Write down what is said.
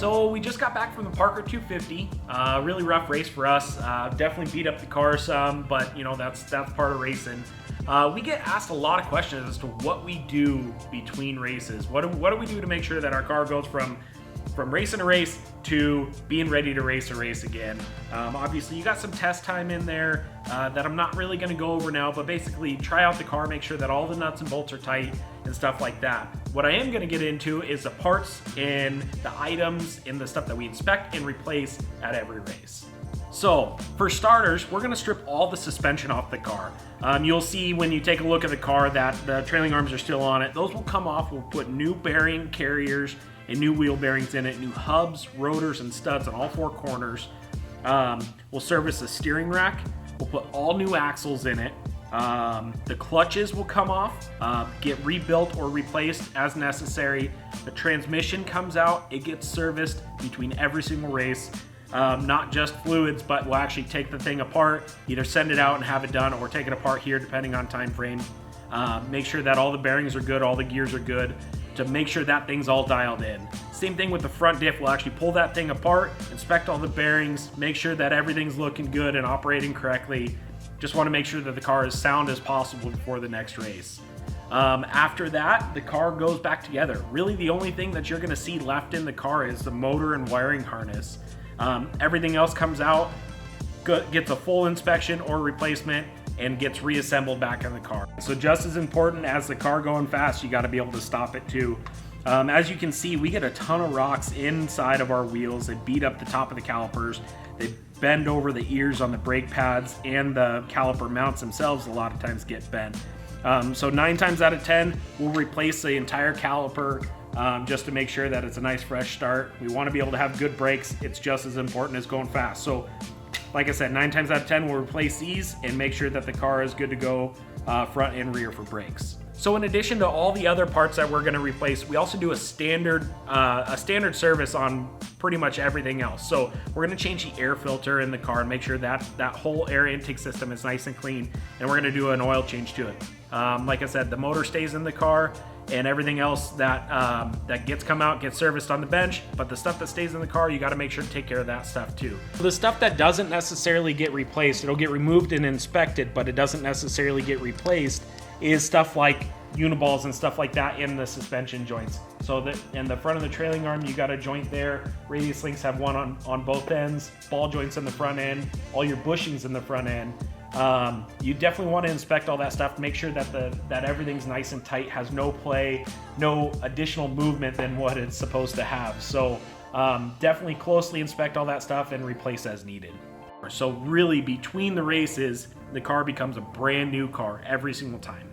So we just got back from the Parker 250. Really rough race for us. Definitely beat up the car some, but you know that's part of racing. We get asked a lot of questions as to what we do between races. What do we do to make sure that our car goes from racing a race to being ready to race a race again. Obviously you got some test time in there that I'm not really going to go over now, but basically try out the car, make sure that all the nuts and bolts are tight and stuff like that. What I am going to get into is the parts and the items and the stuff that we inspect and replace at every race. So for starters, we're going to strip all the suspension off the car. You'll see when you take a look at the car that the trailing arms are still on it. Those will come off. We'll put new bearing carriers and new wheel bearings in it, new hubs, rotors, and studs on all four corners. We'll service the steering rack. We'll put all new axles in it. The clutches will come off, get rebuilt or replaced as necessary. The transmission comes out. It gets serviced between every single race. Not just fluids, but we'll actually take the thing apart, either send it out and have it done, or take it apart here depending on time frame. Make sure that all the bearings are good, all the gears are good, to make sure that thing's all dialed in. Same thing with the front diff. We'll actually pull that thing apart, inspect all the bearings, make sure that everything's looking good and operating correctly. Just want to make sure that the car is sound as possible before the next race. After that, the car goes back together. Really the only thing that you're going to see left in the car is the motor and wiring harness. Everything else comes out, gets a full inspection or replacement, and gets reassembled back in the car. So just as important as the car going fast, you got to be able to stop it too. As you can see, we get a ton of rocks inside of our wheels. They beat up the top of the calipers. They bend over the ears on the brake pads, and the caliper mounts themselves a lot of times get bent. So 9 times out of 10, we'll replace the entire caliper just to make sure that it's a nice fresh start. We want to be able to have good brakes. It's just as important as going fast. So like I said, 9 times out of 10, we'll replace these and make sure that the car is good to go front and rear for brakes. So in addition to all the other parts that we're going to replace, we also do a standard service on pretty much everything else. So we're going to change the air filter in the car and make sure that that whole air intake system is nice and clean, and we're going to do an oil change to it. Like I said, the motor stays in the car, and everything else that gets come out gets serviced on the bench, but the stuff that stays in the car, you got to make sure to take care of that stuff too. The stuff that doesn't necessarily get replaced, it'll get removed and inspected, but it doesn't necessarily get replaced, is stuff like uniballs and stuff like that in the suspension joints. So that in the front of the trailing arm, you got a joint there. Radius links have one on both ends, ball joints in the front end, all your bushings in the front end. You definitely want to inspect all that stuff, make sure that everything's nice and tight, has no play, no additional movement than what it's supposed to have. So definitely closely inspect all that stuff and replace as needed. So really between the races, the car becomes a brand new car every single time.